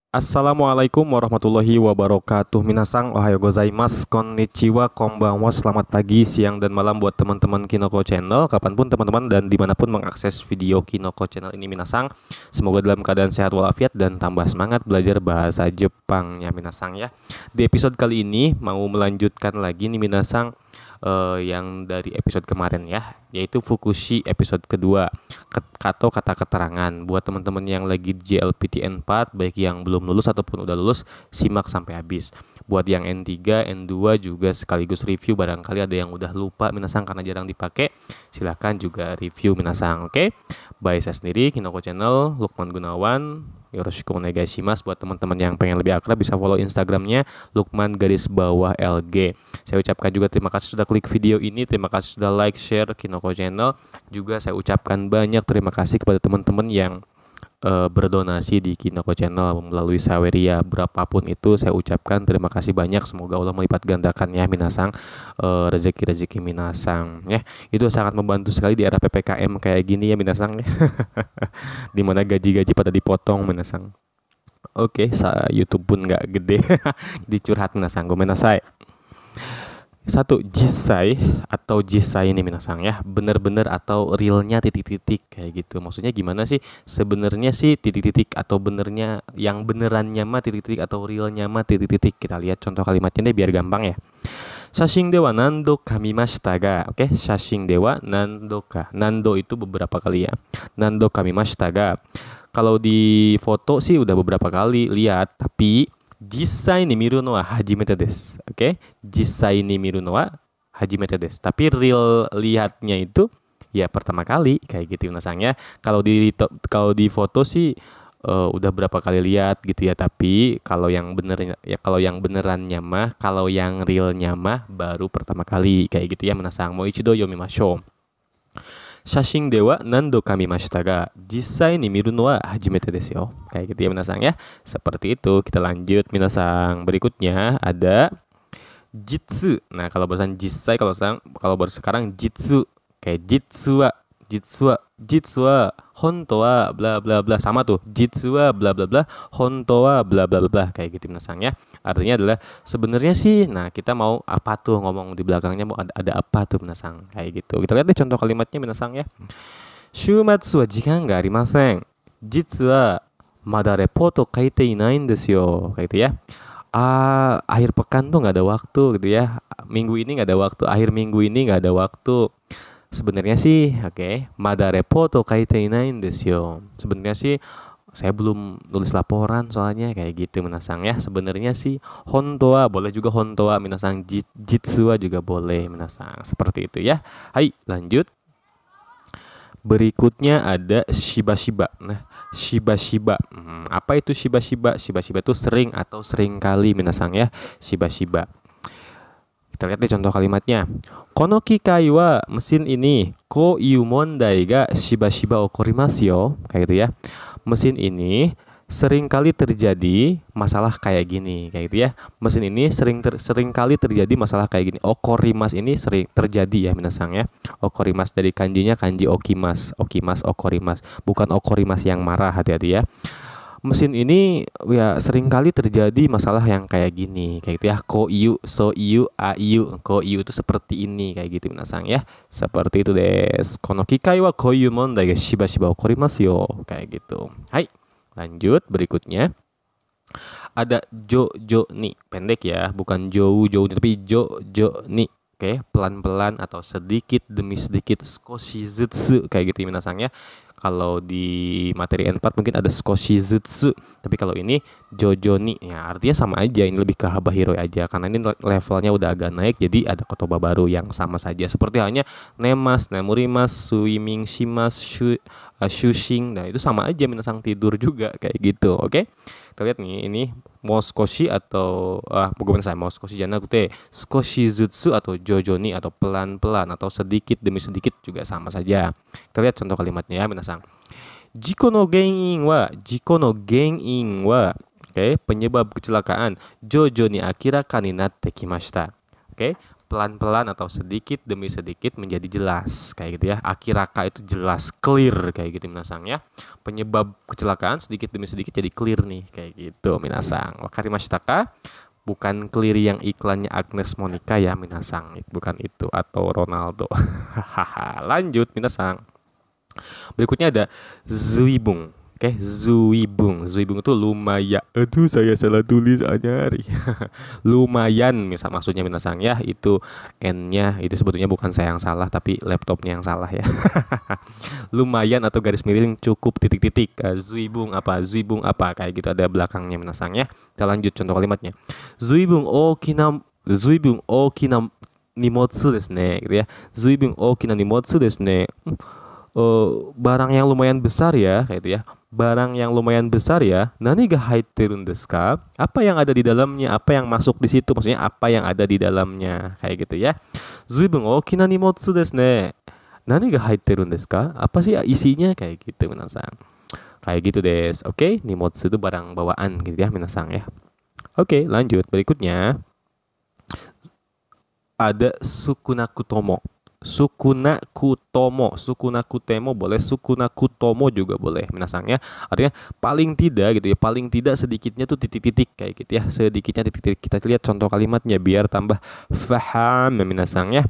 Assalamualaikum warahmatullahi wabarakatuh. Minasang ohayo gozaimasu, konnichiwa, konbanwa. Selamat pagi, siang, dan malam buat teman-teman Kinoko Channel, kapanpun teman-teman dan dimanapun mengakses video Kinoko Channel ini. Minasang, semoga dalam keadaan sehat walafiat dan tambah semangat belajar bahasa Jepangnya Minasang ya. Di episode kali ini mau melanjutkan lagi nih Minasang, yang dari episode kemarin ya, yaitu Fukushi episode kedua, atau kata keterangan. Buat teman-teman yang lagi JLPT N4, baik yang belum lulus ataupun udah lulus, simak sampai habis. Buat yang N3, N2 juga sekaligus review, barangkali ada yang udah lupa Minasang karena jarang dipakai, silahkan juga review Minasang. Oke, by saya sendiri Kinoko Channel, Lukman Gunawan. Yoroshiku onegaishimasu. Buat teman-teman yang pengen lebih akrab bisa follow Instagramnya Lukman_LG. Saya ucapkan juga terima kasih sudah klik video ini, terima kasih sudah like, share Kinoko Channel. Juga saya ucapkan banyak terima kasih kepada teman-teman yang berdonasi di Kinoko Channel melalui Saweria, berapapun itu saya ucapkan terima kasih banyak. Semoga Allah melipat gandakan ya Minasang, rezeki-rezeki Minasang ya. Itu sangat membantu sekali di era PPKM kayak gini ya Minasang ya. Dimana gaji-gaji pada dipotong Minasang. Oke, YouTube pun nggak gede. Dicurhat Minasang, gomenasai. Satu, jisai atau jisai ini Minasang ya, bener-bener atau realnya titik-titik kayak gitu. Maksudnya gimana sih? Sebenarnya sih titik-titik atau benernya, yang benerannya mah titik-titik atau realnya mah titik-titik. Kita lihat contoh kalimatnya deh biar gampang ya. Shashin dewa nando kamimashita ga. Oke, shashin dewa nando ka. Nando itu beberapa kali ya. Nando kamimashita ga. Kalau di foto sih udah beberapa kali lihat, tapi jisai ni miru no wa hajimete desu. Oke, jisai ni miru no wa hajimete desu. Tapi real lihatnya itu ya pertama kali kayak gitu Minasang ya. Kalau di foto sih udah berapa kali lihat gitu ya, tapi kalau yang bener ya, kalau yang benerannya mah, kalau yang realnya mah baru pertama kali kayak gitu ya Minasang. Mo ichido yomimashou. Shashin dewa nando kamimashita ga jisai ni miru no wa hajimete desu yo. Kayak gitu ya Minasang ya. Seperti itu. Kita lanjut Minasang. Berikutnya ada jitsu. Nah, kalau barusan jisai, kalau baru sekarang jitsu. Kayak jitsu wa honto wa bla bla bla, sama tuh. Jitsu wa bla bla bla, honto wa bla bla bla, kayak gitu Minasang ya. Artinya adalah sebenarnya sih, nah kita mau apa tuh, ngomong di belakangnya mau ada apa tuh Minasang, kayak gitu. Kita lihat deh contoh kalimatnya Minasang ya. Shumatsu wa jikan ga arimasen. Jitsu wa mada reporto kaite inai desu yo. Kayak gitu ya. Akhir pekan tuh nggak ada waktu gitu ya. Minggu ini nggak ada waktu. Akhir minggu ini nggak ada waktu. Sebenarnya sih, mada reporto kaite inai desu yo. Sebenarnya sih saya belum nulis laporan soalnya, kayak gitu Minasang ya. Sebenarnya sih hontoa boleh juga, hontoa Minasang, jitsua juga boleh Minasang. Seperti itu ya. Hai, lanjut. Berikutnya ada shiba-shiba. Nah, shiba-shiba. Apa itu shiba-shiba? Shiba-shiba itu sering atau sering kali Minasang ya. Shiba-shiba. Kita lihat nih contoh kalimatnya. Kono kikai wa, mesin ini, koiu mondai ga shiba-shiba okorimasu yo. Kayak gitu ya. Mesin ini sering kali terjadi masalah kayak gini, kayak gitu ya. Mesin ini sering kali terjadi masalah kayak gini. Okorimas ini sering terjadi ya Minasang ya. Okorimas dari kanjinya kanji okimas, okorimas, bukan okorimas yang marah, hati-hati ya. Mesin ini ya sering kali terjadi masalah yang kayak gini, kayak gitu ya. Koiu, soiu, aiu. Koiu itu seperti ini, kayak gitu Minasang ya. Seperti itu des. Kono kikai wa koiu mondai ga shiba-shiba okorimasu yo. Kayak gitu. Hai, lanjut berikutnya. Ada jojo ni, pendek ya, bukan jou tapi jojo ni. Oke, pelan-pelan atau sedikit demi sedikit, skoshizutsu, kayak gitu Minasang ya. Kalau di materi N4 mungkin ada skoshizutsu, tapi kalau ini jojo ni ya artinya sama aja, ini lebih ke habahiro aja karena ini levelnya udah agak naik, jadi ada kotoba baru yang sama saja. Seperti halnya nemas, nemurimas, swimming shimas, shushing. Nah, itu sama aja Minasang, tidur juga kayak gitu. Oke. Kita lihat nih, ini moskoshi atau bukan saya moskoshi janakute skoshizutsu atau jojo ni atau pelan-pelan atau sedikit demi sedikit juga sama saja. Kita lihat contoh kalimatnya ya Minasang. Jiko no genin wa, penyebab kecelakaan, jojo ni akiraka ni natte kimashita. pelan-pelan atau sedikit demi sedikit menjadi jelas kayak gitu ya. Akiraka itu jelas, clear kayak gitu minasang ya. Penyebab kecelakaan sedikit demi sedikit jadi clear nih kayak gitu minasang. Wakarimashita ka? Bukan clear yang iklannya Agnes Monica ya minasang, bukan itu, atau Ronaldo. Lanjut minasang. Berikutnya ada zuibung. Oke, zuibung. Zuibung itu lumayan. Aduh, saya salah tulis nyari. Lumayan, misal maksudnya minasang ya, itu N-nya itu sebetulnya bukan saya yang salah tapi laptopnya yang salah ya. Lumayan atau garis miring cukup titik-titik. Zuibung apa? Zuibung apa? Kayak gitu ada belakangnya minasang ya. Kita lanjut contoh kalimatnya. Zuibung okina nimotsu desu ne, gitu ya. Zuibung okina nimotsu desu ne. Barang yang lumayan besar ya, kayak gitu ya. Barang yang lumayan besar ya. Nani ga haitterun desu ka? Apa yang ada di dalamnya? Apa yang masuk di situ? Maksudnya apa yang ada di dalamnya? Kayak gitu ya. Zuibun okina nimotsu desu ne. Nani ga haitterun desu ka? Apa sih isinya? Kayak gitu minasang. Kayak gitu des. Oke, nimotsu itu barang bawaan gitu ya minasang ya. Oke, lanjut. Berikutnya ada sukunakutomo. Sukunakutemo boleh, sukunakutomo juga boleh minasang ya. Artinya paling tidak gitu ya, paling tidak sedikitnya tuh titik-titik kayak gitu ya. Sedikitnya titik-titik. Kita lihat contoh kalimatnya biar tambah paham minasang ya.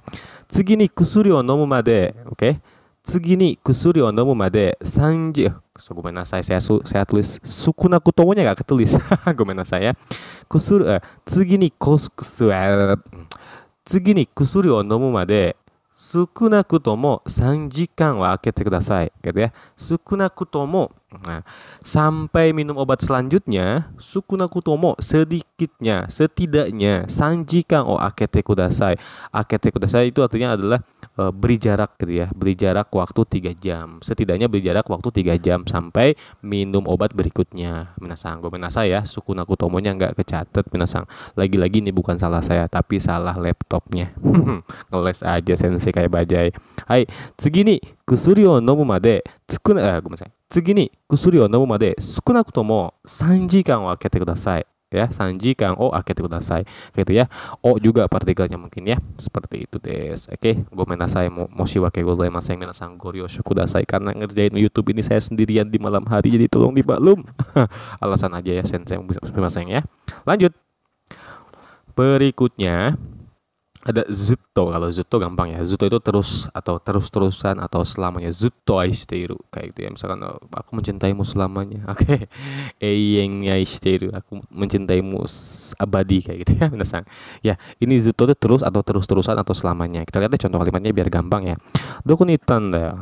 Tsugi ni kusuri o nomu made, oke? Tsugi ni kusuri o nomu made 30. Gomenasai saya tulis sukunakutomonya gak ketulis. Gomenasai ya. Tsugi ni kusuri o nomu made 少なくとも3時間は空けてくださいgitu ya. Sukunakutomo. Nah, sampai minum obat selanjutnya, sukunakutomo sedikitnya, setidaknya 3 jikan o akete kudasai. Akete kudasai itu artinya adalah beri jarak gitu ya. Beri jarak waktu 3 jam. Setidaknya beri jarak waktu 3 jam sampai minum obat berikutnya. Minasang, gomenasai ya, sukunakutomonya nggak kecatet minasang. Lagi-lagi ini bukan salah saya, tapi salah laptopnya. Ngeles aja sensei kayak bajai. Hai, tsugi ni kusuri o nomu made gomenasai. Tsugi ni kusuri o nomu made sukunakutomo 3 jikan o akete kudasai. Ya, 3 jikan o akete kudasai. Gitu ya. O juga partikelnya mungkin ya. Seperti itu des. Oke, gomenasai moshiwake gozaimasen minasang goryosho kudasai, karena ngerjain YouTube ini saya sendirian di malam hari, jadi tolong dimaklum. Alasan aja ya sensei, sumimasen ya. Lanjut. Berikutnya ada zutto. Kalau zutto gampang ya. Zutto itu terus atau terus-terusan atau selamanya. Zutto aishiteiru kayak gitu ya. Misalkan aku mencintaimu selamanya. Oke. Eiyeng ni aishiteiru. Aku mencintaimu abadi kayak gitu ya. Minasang. Ya, ini zutto itu terus atau terus-terusan atau selamanya. Kita lihat deh contoh kalimatnya biar gampang ya. Doko ni ittan da yo?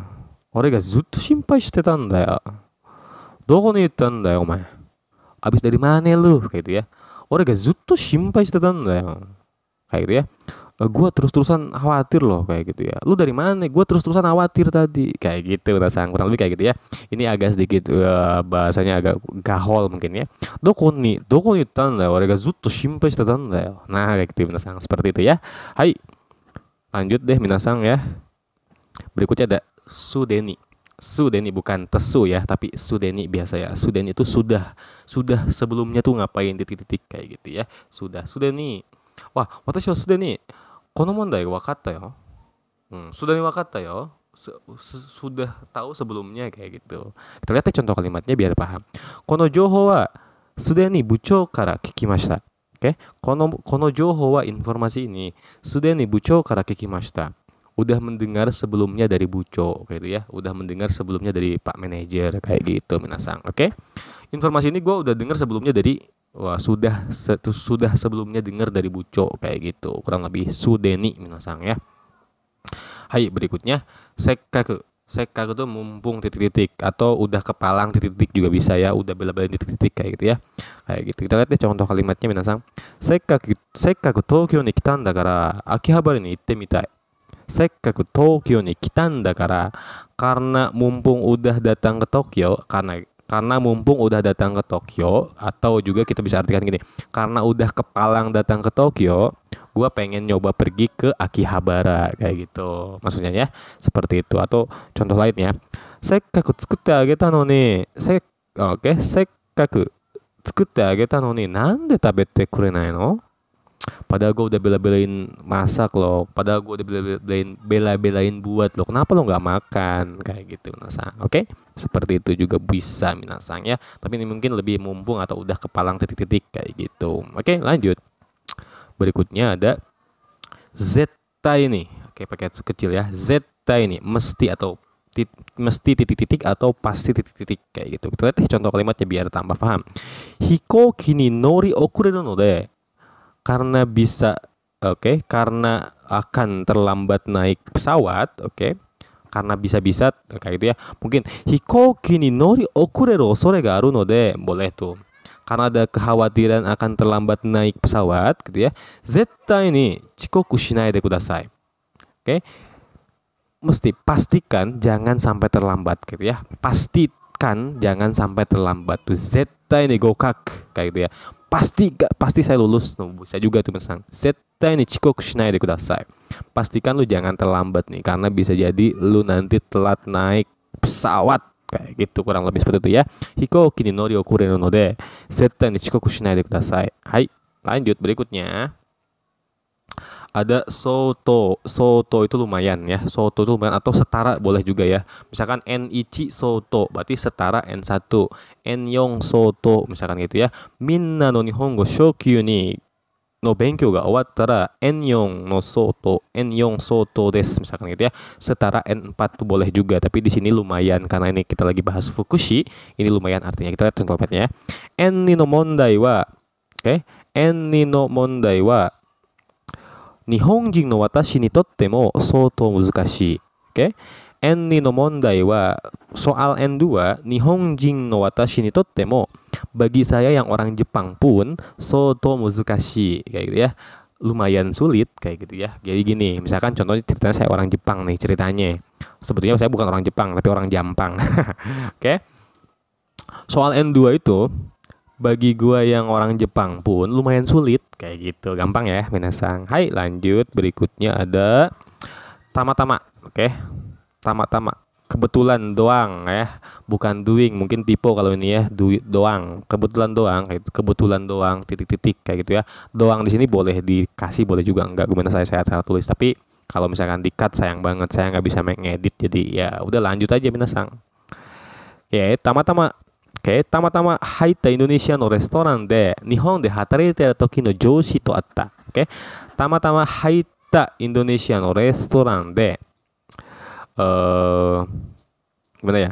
Ore ga zutto shinpai shite tan da yo. Doko ni ittan da yo omae? Abis dari mana lu? Kayak gitu ya. Ore ga zutto shinpai shite tan da yo. Kayak gitu ya. Gue terus-terusan khawatir loh kayak gitu ya. Lu dari mana? Gue terus-terusan khawatir tadi. Kayak gitu rasanya, kurang lebih kayak gitu ya. Ini agak sedikit bahasanya agak gahol mungkin ya. Doko ni ittan da yo? Ore ga zutto shinpai shite tan da yo. Nah, kayak gitu minasang, seperti itu ya. Hai. Lanjut deh minasang ya. Berikutnya ada sudeni. Sudeni bukan tesu ya, tapi sudeni biasa ya. Sudeni itu sudah sebelumnya tuh ngapain titik-titik kayak gitu ya. Sudeni. Wah, watashi wa sudeni kono mondai ga wakatta yo. Sudah wakatta yo. Sudah tahu sebelumnya kayak gitu. Kita lihat contoh kalimatnya biar paham. Kono jouhou wa sudeni buchou kara kikimashita. Oke, kono jouhou wa informasi ini sudeni buchou kara kikimashita. Udah mendengar sebelumnya dari bucho kayak gitu ya. Udah mendengar sebelumnya dari Pak Manajer kayak gitu minasang. Oke. Informasi ini gue udah dengar sebelumnya dari sudah sebelumnya dengar dari buco kayak gitu, kurang lebih sudeni minasang ya. Hai, berikutnya sekkaku. Sekkaku tuh mumpung titik-titik atau udah kepalang titik-titik juga bisa ya, udah bela-belain titik-titik kayak gitu ya. Kayak gitu. Kita lihat deh contoh kalimatnya minasang. Sekkaku Tokyo ni kitan da kara Akihabara ni itte mitai. Sekkaku Tokyo ni kitan da kara, karena mumpung udah datang ke Tokyo, karena mumpung udah datang ke Tokyo, atau juga kita bisa artikan gini, karena udah kepalang datang ke Tokyo, gue pengen nyoba pergi ke Akihabara kayak gitu. Maksudnya ya, seperti itu. Atau contoh lainnya, sekkaku tsukutte ageta no ni, sekkaku tsukutte ageta no ni nande tabete kurenai no? Padahal gue udah bela-belain masak loh. Padahal gue udah bela-belain buat loh. Kenapa lo nggak makan? Kayak gitu minasang. Oke? Seperti itu juga bisa minasang ya. Tapi ini mungkin lebih mumpung atau udah kepalang titik-titik kayak gitu. Oke, lanjut. Berikutnya ada zeta ini. Oke, pakai kecil ya. Zeta ini mesti atau mesti titik-titik atau pasti titik-titik kayak gitu. Kita lihat contoh kalimatnya biar tambah paham. Hikoki ni nori okureru node, karena bisa, karena akan terlambat naik pesawat, karena bisa-bisa kayak gitu ya. Mungkin hikoki ni nori okureru osore ga aru node, boleh tuh. Karena ada kekhawatiran akan terlambat naik pesawat gitu ya. Zettai ni chikoku shinai de kudasai. Mesti pastikan jangan sampai terlambat gitu ya. Pastikan jangan sampai terlambat tuh. Zettai ni gokak kayak gitu ya. Pasti saya lulus. Bisa juga tuh misal. Zettai ni chikoku shinai de kudasai. Pastikan lu jangan terlambat nih, karena bisa jadi lu nanti telat naik pesawat. Kayak gitu, kurang lebih seperti itu ya. Hikoki ni nori okureru node, zettai ni chikoku shinai de kudasai. Hai, lanjut berikutnya. Ada soto. Soto itu lumayan ya. Soto itu lumayan atau setara boleh juga ya. Misalkan N1 soto berarti setara N1. N4 soto misalkan gitu ya. Minna no nihongo shokyu ni no benkyou ga owattara N4 no soto, N4 soto desu misalkan gitu ya. Setara N4 tuh boleh juga, tapi di sini lumayan karena ini kita lagi bahas fukushi, ini lumayan artinya. Kita lihat contohnya ya. N2 no mondai wa, N2 no mondai wa Nihonjin no watashi ni totte mo soto muzukashii. N2 no mondai wa, soal N2, Nihonjin no watashi ni totte mo, bagi saya yang orang Jepang pun, soto muzukashii kayak gitu ya. Lumayan sulit kayak gitu ya. Jadi gini, misalkan contohnya ceritanya saya orang Jepang nih ceritanya. Sebetulnya saya bukan orang Jepang tapi orang Jampang. Soal N2 itu bagi gua yang orang Jepang pun lumayan sulit kayak gitu. Gampang ya minasang. Hai, lanjut. Berikutnya ada tama-tama. Tama-tama, kebetulan doang ya, bukan doing. Mungkin typo kalau ini ya, doang, kebetulan doang, kebetulan doang, titik-titik kayak gitu ya. Doang di sini boleh dikasih, boleh juga enggak. Gimana saya salah tulis. Tapi kalau misalkan di-cut sayang banget, saya nggak bisa ngedit. Jadi ya udah lanjut aja minasang. Tama-tama. Tama-tama haita Indonesia no restoran de Nihon de hatarete iru toki no joushi to atta. Tama-tama haita Indonesia no restoran de gimana ya?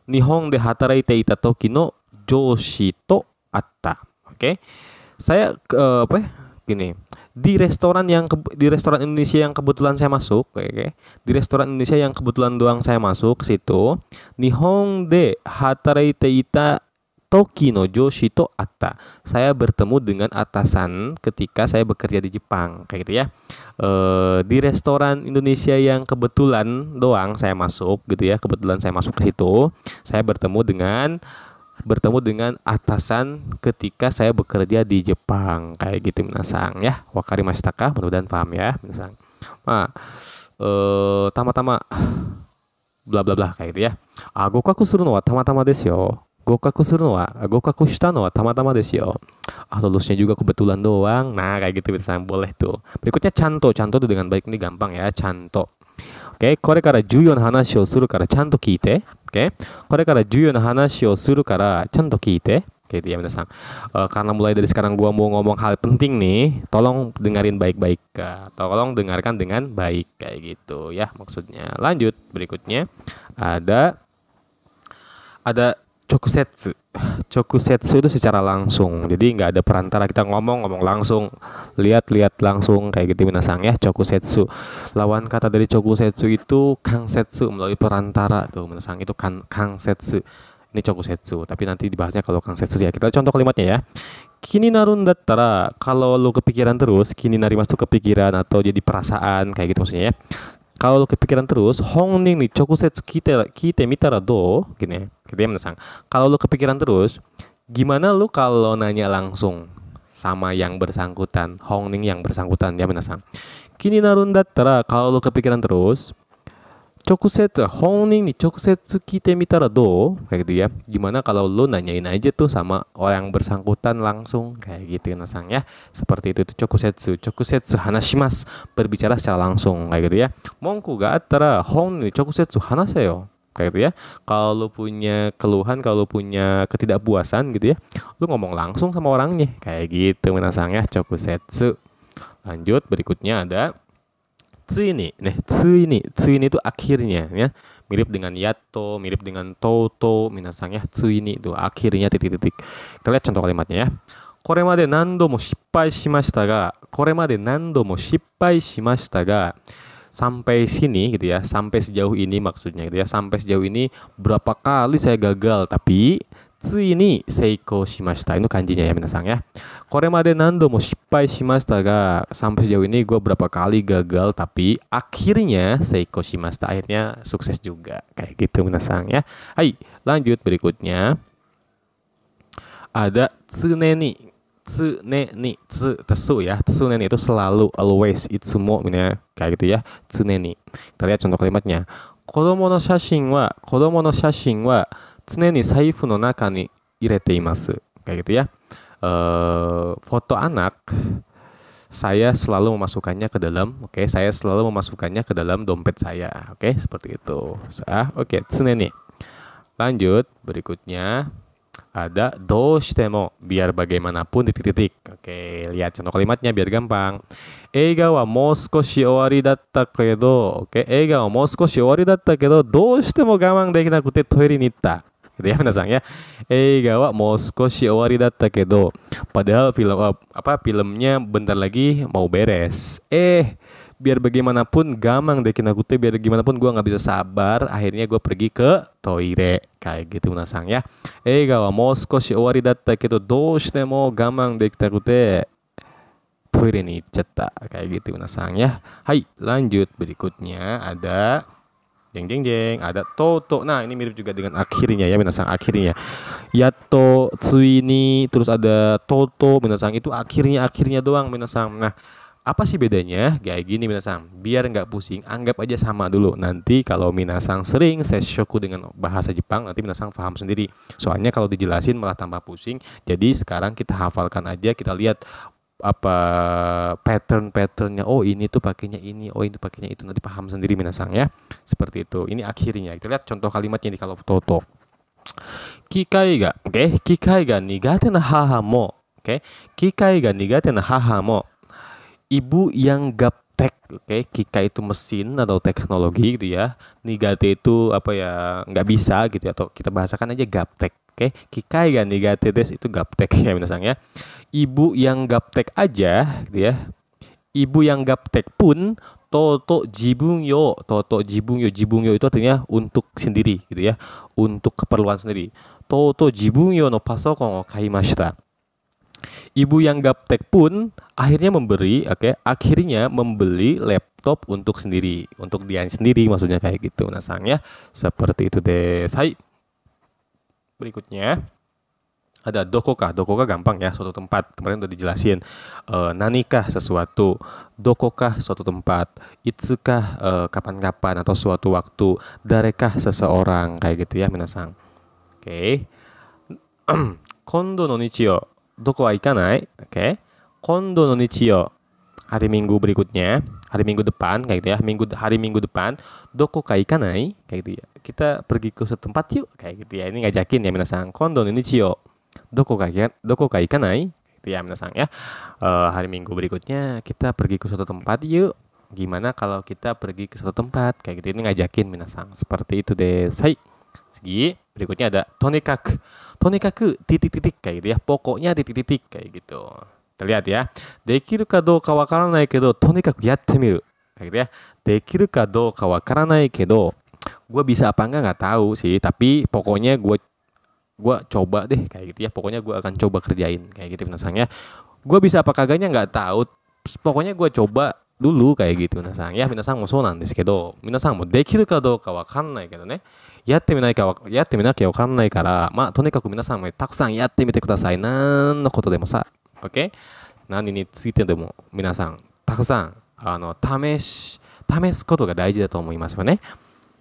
Nihon de hatarete ita toki no joushi to atta. Saya gini, di restoran Indonesia yang kebetulan saya masuk, di restoran Indonesia yang kebetulan doang saya masuk ke situ, Nihon de hatarete ita toki no joushi to atta. Saya bertemu dengan atasan ketika saya bekerja di Jepang, kayak gitu ya. Di restoran Indonesia yang kebetulan doang saya masuk gitu ya, kebetulan saya masuk ke situ, saya bertemu dengan atasan ketika saya bekerja di Jepang, kayak gitu minasang ya. Wakarimashita ka? Mudah-mudahan paham ya minasang. Tama-tama bla bla bla kayak gitu ya. Gokaku suru no wa tama-tama desu yo. Gokaku shita no wa tama-tama desu yo. Lulusnya juga kebetulan doang. Nah, kayak gitu minasang, boleh tuh. Berikutnya canto. Canto itu dengan baik, ini gampang ya, canto. Kore kara juyou na hanashi o suru kara chanto kiite. Kore kara juyou na hanashi o suru kara chanto kiite. Gitu ya minasang. Karena mulai dari sekarang gua mau ngomong hal penting nih, tolong dengerin baik-baik. Tolong dengarkan dengan baik kayak gitu ya maksudnya. Lanjut berikutnya ada chokusetsu. Chokusetsu itu secara langsung. Jadi nggak ada perantara, kita ngomong langsung, lihat langsung kayak gitu minasang ya. Chokusetsu. Lawan kata dari chokusetsu itu kangsetsu, melalui perantara tuh minasang, itu kangsetsu. Ini chokusetsu, tapi nanti dibahasnya kalau kangsetsu ya. Kita contoh kalimatnya ya. Kini narun dattara, kalau lu kepikiran terus, kini narimasu tuh kepikiran atau jadi perasaan kayak gitu maksudnya ya. Kalau lu kepikiran terus, honnin ni chokusetsu kite mitara do, gini gitu ya minasang. Kalau lu kepikiran terus, gimana lu kalau nanya langsung sama yang bersangkutan, honnin yang bersangkutan ya minasang. Kini narun dattara, kalau lu kepikiran terus, 本人に直接聞いてみたらどう? Kayak gitu ya. Gimana kalau lo nanyain aja tuh sama orang yang bersangkutan langsung kayak gitu Minasang ya. Seperti itu chokusetsu hanashimasu, berbicara secara langsung kayak gitu ya. Monku ga attara honrin ni chokusetsu hanaseyo. Kayak gitu ya. Kalau lo punya keluhan, kalau lo punya ketidakpuasan gitu ya, lo ngomong langsung sama orangnya kayak gitu Minasang ya, chokusetsu. Lanjut, berikutnya ada tsuini. Tsuini itu akhirnya ya. Mirip dengan yato, mirip dengan toto, minasang ya. Tsuini itu akhirnya titik-titik. Kita lihat contoh kalimatnya ya. Koremade nando mo shippai shimashita ga. Koremade nando mo shippai shimashita ga. Sampai sini gitu ya. Sampai sejauh ini maksudnya gitu ya. Sampai sejauh ini berapa kali saya gagal, tapi tsuini seiko shimashita. Itu kanjinya ya minasang ya. Koremade nando mo shippai shimashita ga. Sampai sejauh ini gue berapa kali gagal, tapi akhirnya seiko shimashita. Akhirnya sukses juga. Kayak gitu minasang ya. Hai, lanjut berikutnya. Ada tsuneni. Tesu ya. Tsuneni itu selalu, always, itsumo ya. Kayak gitu ya. Tsuneni. Kita lihat contoh kalimatnya. Kodomo no shashin wa 常に財布の中に入れています. Kayak gitu ya. Foto anak saya selalu memasukkannya ke dalam, saya selalu memasukkannya ke dalam dompet saya. Seperti itu. Tsuneni. Lanjut, berikutnya ada doshitemo, biar bagaimanapun titik-titik. Lihat contoh kalimatnya biar gampang. Eiga wa mou skoshi owari datta kedo, eiga wa mou skoshi owari datta kedo, doshitemo gamang dekinakute toire ni itta. Gitu ya minasang ya. Eiga wa mou skoshi owari datta kedo. Padahal filmnya bentar lagi mau beres. Biar bagaimanapun gamang dekinakute, biar bagaimanapun gue nggak bisa sabar, akhirnya gue pergi ke toire. Kayak gitu minasang ya. Eiga wa mou skoshi owari datta kedo, doshitemo gamang dekinakute toire ni ichatta. Kayak gitu minasang ya. Hai, lanjut berikutnya ada ada toto. Nah, ini mirip juga dengan akhirnya ya minasang, akhirnya. Yato, tsuini, terus ada toto minasang, itu akhirnya doang minasang. Nah, apa sih bedanya? Kayak gini minasang, biar nggak pusing, anggap aja sama dulu. Nanti kalau minasang sering sesshoku dengan bahasa Jepang, nanti minasang paham sendiri. Soalnya kalau dijelasin malah tambah pusing. Jadi sekarang kita hafalkan aja, kita lihat apa patternnya. Oh, ini tuh pakainya ini, oh ini pakainya itu, nanti paham sendiri minasang ya. Seperti itu. Ini akhirnya. Kita lihat contoh kalimatnya ini kalau toto. Kikai ga, kikai ga nigate na haha mo, kikai ga nigate na haha mo. Ibu yang gaptek, kikai itu mesin atau teknologi gitu ya. Nigate itu apa ya, nggak bisa gitu ya, atau kita bahasakan aja gaptek. Kikai ga nigate desu itu gaptek ya minasang ya. Ibu yang gaptek aja gitu ya. Ibu yang gaptek pun toto jibunyo itu artinya untuk sendiri gitu ya. Untuk keperluan sendiri. Toto jibunyo no pasokon o kaimashita. Ibu yang gaptek pun akhirnya membeli laptop untuk sendiri, untuk dia sendiri maksudnya kayak gitu minasang ya. Seperti itu deh. Berikutnya ada dokoka gampang ya, suatu tempat, kemarin udah dijelasin. Nanikah sesuatu, dokokah suatu tempat, itsukah kapan-kapan atau suatu waktu, darekah seseorang, kayak gitu ya minasang. Kondo no nichio doko wa ikanai. Kondo no nichio, hari Minggu berikutnya, hari Minggu depan kayak gitu ya. Hari Minggu depan doko ka ikanai, kayak gitu ya. Kita pergi ke suatu tempat yuk, kayak gitu ya. Ini ngajakin ya minasang. Kondo no nichio doko ka ikanai, gitu ya minasang ya. Hari Minggu berikutnya kita pergi ke suatu tempat yuk. Gimana kalau kita pergi ke suatu tempat, kayak gitu. Ini ngajakin minasang. Seperti itu deh. Segi berikutnya ada tonikaku titik-titik kayak gitu ya. Pokoknya titik-titik kayak gitu. Kita lihat ya. Dekiru ka douka wakaranai kedo tonikaku yatte miru. Kayak gitu ya. Dekiru ka douka wakaranai kedo, gue bisa apa nggak tahu sih, tapi pokoknya gue coba deh kayak gitu ya. Pokoknya gue akan coba kerjain kayak gitu minasang ya. Gue bisa apa kagaknya nggak tahu, pokoknya gue coba dulu kayak gitu minasang ya. Minasang mo sou nan desu kedo, minasang mo dekiru ka douka wakaranai kedo ne, yatte minaki wa wakaranai kara,とにかく皆さんもたくさんやってみてください。何のことでもさ、何についてでも皆さんたくさん試すことが大事だと思いますよね。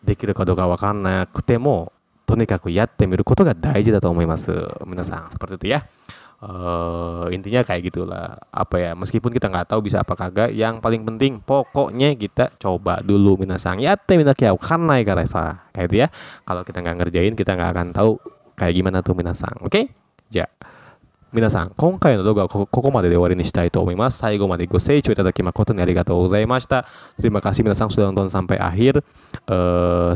できるかどうかわかんなくても、とにかくやってみることが大事だと思います。Minasang, seperti itu ya. Intinya kayak gitulah. Apa ya, meskipun kita nggak tahu bisa apa kagak, yang paling penting pokoknya kita coba dulu Minasang. Yatte minakyau kanai karasa. Kayak itu ya. Kalau kita nggak ngerjain, kita nggak akan tahu kayak gimana tuh Minasang. Oke? Ja. 皆さん、今回の動画はここまでで終わりにしたいと思います。最後までご清聴いただき誠にありがとうございました。Terima kasih minasang sudah nonton sampai akhir.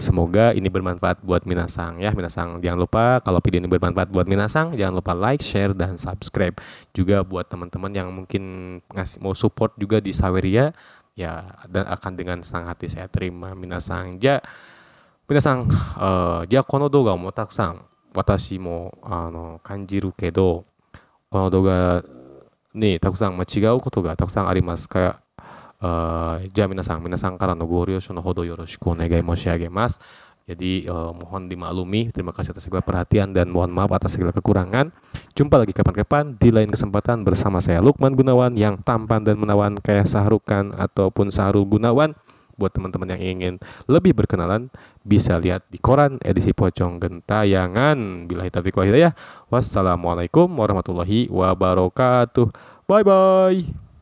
Semoga ini bermanfaat buat minasang ya. Minasang jangan lupa kalau video ini bermanfaat buat minasang, jangan lupa like, share, dan subscribe. Juga buat teman-teman yang mungkin mau support juga di Saweria, ya dan akan dengan senang hati saya terima minasang. Minasang, じゃあこの動画もたくさん私も感じるけど、この動画にたくさん違うことがたくさんありますから、じゃあ皆さんからのご了承のほどよろしくお願い申し上げます。Jadi mohon dimaklumi, terima kasih atas segala perhatian dan mohon maaf atas segala kekurangan. Jumpa lagi kapan-kapan di lain kesempatan bersama saya Lukman Gunawan yang tampan dan menawan kayak Sahrukan ataupun Sahrul Gunawan. Buat teman-teman yang ingin lebih berkenalan, bisa lihat di koran edisi Pocong Gentayangan. Billahi taufiq wal hidayah. Wassalamualaikum warahmatullahi wabarakatuh. Bye bye.